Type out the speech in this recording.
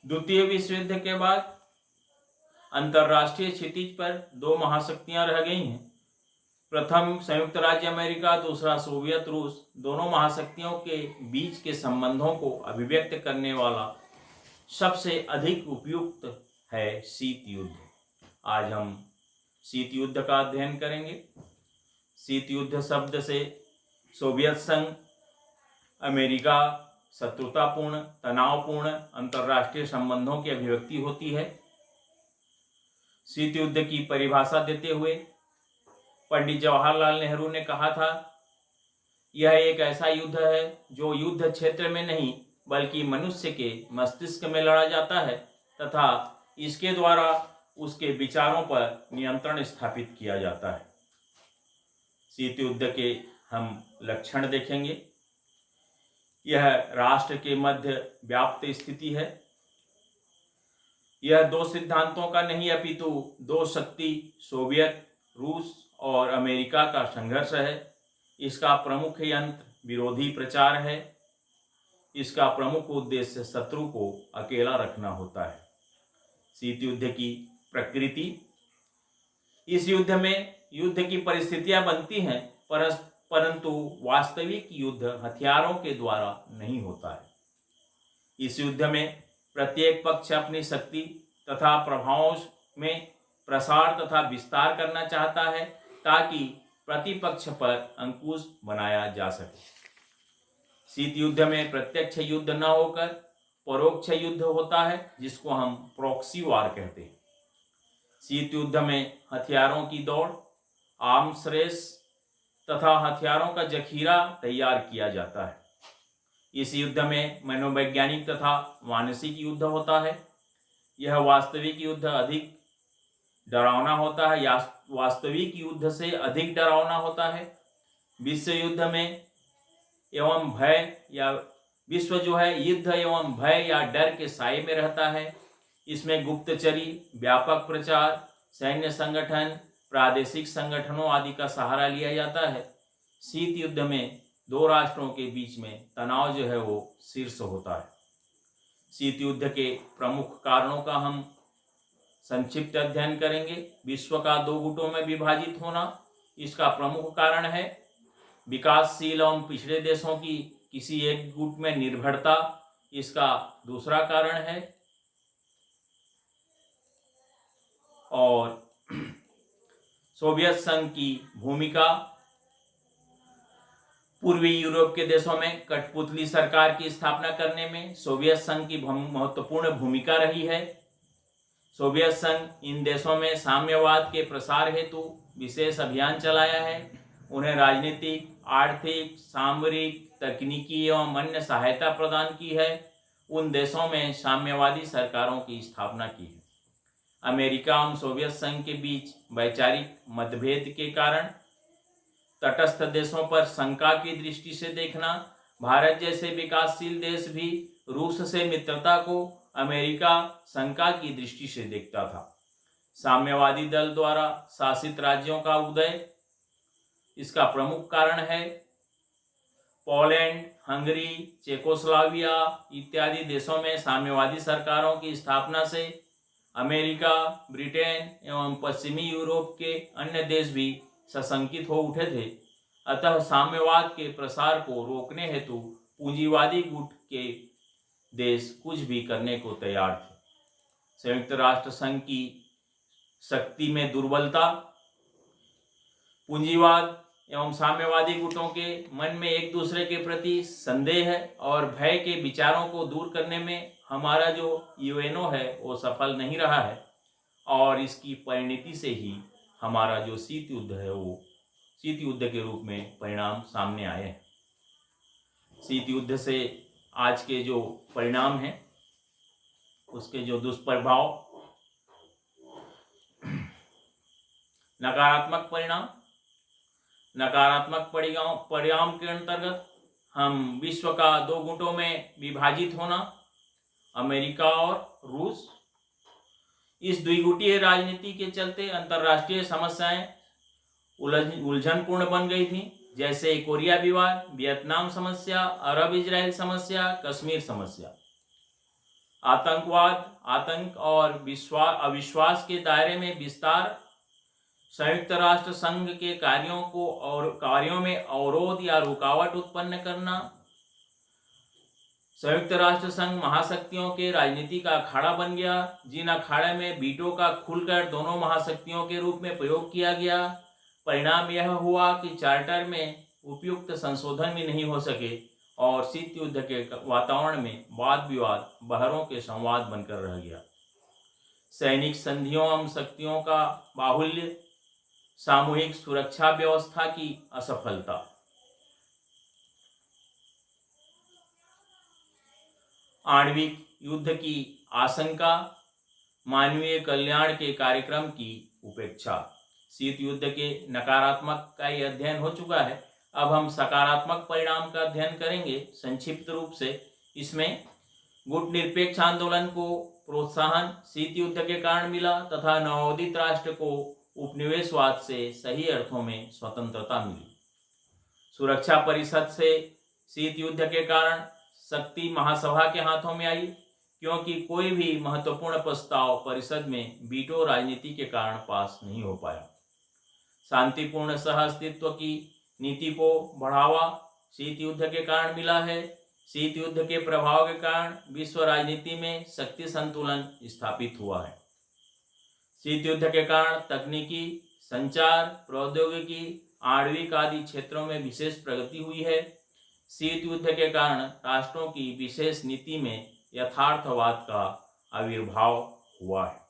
द्वितीय विश्व युद्ध के बाद अंतर्राष्ट्रीय क्षितिज पर दो महाशक्तियां रह गई हैं। प्रथम संयुक्त राज्य अमेरिका, दूसरा सोवियत रूस। दोनों महाशक्तियों के बीच के संबंधों को अभिव्यक्त करने वाला सबसे अधिक उपयुक्त है शीत युद्ध। आज हम शीत युद्ध का अध्ययन करेंगे। शीत युद्ध शब्द से सोवियत संघ, अमेरिका, शत्रुतापूर्ण, तनावपूर्ण अंतर्राष्ट्रीय संबंधों की अभिव्यक्ति होती है। शीत युद्ध की परिभाषा देते हुए पंडित जवाहरलाल नेहरू ने कहा था, यह एक ऐसा युद्ध है जो युद्ध क्षेत्र में नहीं बल्कि मनुष्य के मस्तिष्क में लड़ा जाता है तथा इसके द्वारा उसके विचारों पर नियंत्रण स्थापित किया जाता है। शीत युद्ध के हम लक्षण देखेंगे। यह राष्ट्र के मध्य व्याप्त स्थिति है। यह दो सिद्धांतों का नहीं अपितु दो शक्ति सोवियत रूस और अमेरिका का संघर्ष है। इसका प्रमुख यंत्र विरोधी प्रचार है। इसका प्रमुख उद्देश्य शत्रु को अकेला रखना होता है। शीत युद्ध की प्रकृति। इस युद्ध में युद्ध की परिस्थितियां बनती हैं परंतु वास्तविक युद्ध हथियारों के द्वारा नहीं होता है। इस युद्ध में प्रत्येक पक्ष अपनी शक्ति तथा प्रभावों में प्रसार तथा विस्तार करना चाहता है ताकि प्रतिपक्ष पर अंकुश बनाया जा सके। शीत युद्ध में प्रत्यक्ष युद्ध न होकर परोक्ष युद्ध होता है, जिसको हम प्रॉक्सी वार कहते हैं। शीत युद्ध में हथियारों की दौड़, आर्म्स रेस तथा हथियारों का जखीरा तैयार किया जाता है। इस युद्ध में मनोवैज्ञानिक तथा मानसिक युद्ध होता है। यह वास्तविक युद्ध अधिक डरावना होता है या वास्तविक युद्ध से अधिक डरावना होता है। विश्व युद्ध में एवं भय या विश्व जो है युद्ध एवं भय या डर के साए में रहता है। इसमें गुप्तचरी, व्यापक प्रचार, सैन्य संगठन, प्रादेशिक संगठनों आदि का सहारा लिया जाता है। शीत युद्ध में दो राष्ट्रों के बीच में तनाव जो है वो शीर्ष होता है। शीत युद्ध के प्रमुख कारणों का हम संक्षिप्त अध्ययन करेंगे। विश्व का दो गुटों में विभाजित होना इसका प्रमुख कारण है। विकासशील एवं पिछड़े देशों की किसी एक गुट में निर्भरता इसका दूसरा कारण है। और सोवियत संघ की भूमिका पूर्वी यूरोप के देशों में कठपुतली सरकार की स्थापना करने में सोवियत संघ की महत्वपूर्ण भूमिका रही है। सोवियत संघ इन देशों में साम्यवाद के प्रसार हेतु विशेष अभियान चलाया है। उन्हें राजनीतिक, आर्थिक, सामरिक, तकनीकी एवं अन्य सहायता प्रदान की है। उन देशों में साम्यवादी सरकारों की स्थापना की है। अमेरिका और सोवियत संघ के बीच वैचारिक मतभेद के कारण तटस्थ देशों पर शंका की दृष्टि से देखना, भारत जैसे विकासशील देश भी रूस से मित्रता को अमेरिका शंका की दृष्टि से देखता था। साम्यवादी दल द्वारा शासित राज्यों का उदय इसका प्रमुख कारण है। पोलैंड, हंगरी, चेकोस्लोवाकिया इत्यादि देशों में साम्यवादी सरकारों की स्थापना से अमेरिका, ब्रिटेन एवं पश्चिमी यूरोप के अन्य देश भी सशंकित हो उठे थे। अतः साम्यवाद के प्रसार को रोकने हेतु पूंजीवादी गुट के देश कुछ भी करने को तैयार थे। संयुक्त राष्ट्र संघ की शक्ति में दुर्बलता, पूंजीवाद एवं साम्यवादी गुटों के मन में एक दूसरे के प्रति संदेह और भय के विचारों को दूर करने में हमारा जो यूएनओ है वो सफल नहीं रहा है और इसकी परिणति से ही हमारा जो शीत युद्ध है वो शीत युद्ध के रूप में परिणाम सामने आए हैं। शीत युद्ध से आज के जो परिणाम हैं उसके जो दुष्प्रभाव, नकारात्मक परिणाम के अंतर्गत हम विश्व का दो गुटों में विभाजित होना, अमेरिका और रूस, इस द्विगुटीय राजनीति के चलते अंतर्राष्ट्रीय समस्याएं उलझनपूर्ण बन गई थी, जैसे कोरिया विवाद, वियतनाम समस्या, अरब इजराइल समस्या, कश्मीर समस्या। आतंकवाद, आतंक और अविश्वास के दायरे में विस्तार, संयुक्त राष्ट्र संघ के कार्यों में अवरोध या रुकावट उत्पन्न करना, संयुक्त राष्ट्र संघ महाशक्तियों के राजनीति का अखाड़ा बन गया, जिन अखाड़े में वीटो का खुलकर दोनों महाशक्तियों के रूप में प्रयोग किया गया। परिणाम यह हुआ कि चार्टर में उपयुक्त संशोधन भी नहीं हो सके और शीत युद्ध के वातावरण में वाद विवाद बहरों के संवाद बनकर रह गया। सैनिक संधियों एवं शक्तियों का बाहुल्य, सामूहिक सुरक्षा व्यवस्था की असफलता, आणविक युद्ध की आशंका, मानवीय कल्याण के कार्यक्रम की उपेक्षा। शीत युद्ध के नकारात्मक का ये अध्ययन हो चुका है। अब हम सकारात्मक परिणाम का अध्ययन करेंगे संक्षिप्त रूप से। इसमें गुट निरपेक्ष आंदोलन को प्रोत्साहन शीत युद्ध के कारण मिला तथा नवोदित राष्ट्र को उपनिवेशवाद से सही अर्थों में स्वतंत्रता मिली। सुरक्षा परिषद से शीत युद्ध के कारण शक्ति महासभा के हाथों में आई, क्योंकि कोई भी महत्वपूर्ण प्रस्ताव परिषद में वीटो राजनीति के कारण पास नहीं हो पाया। शांतिपूर्ण सह अस्तित्व की नीति को बढ़ावा शीत युद्ध के कारण मिला है। शीत युद्ध के प्रभाव के कारण विश्व राजनीति में शक्ति संतुलन स्थापित हुआ है। शीत युद्ध के कारण तकनीकी, संचार, प्रौद्योगिकी, आणविक आदि क्षेत्रों में विशेष प्रगति हुई है। शीत युद्ध के कारण राष्ट्रों की विशेष नीति में यथार्थवाद का आविर्भाव हुआ है।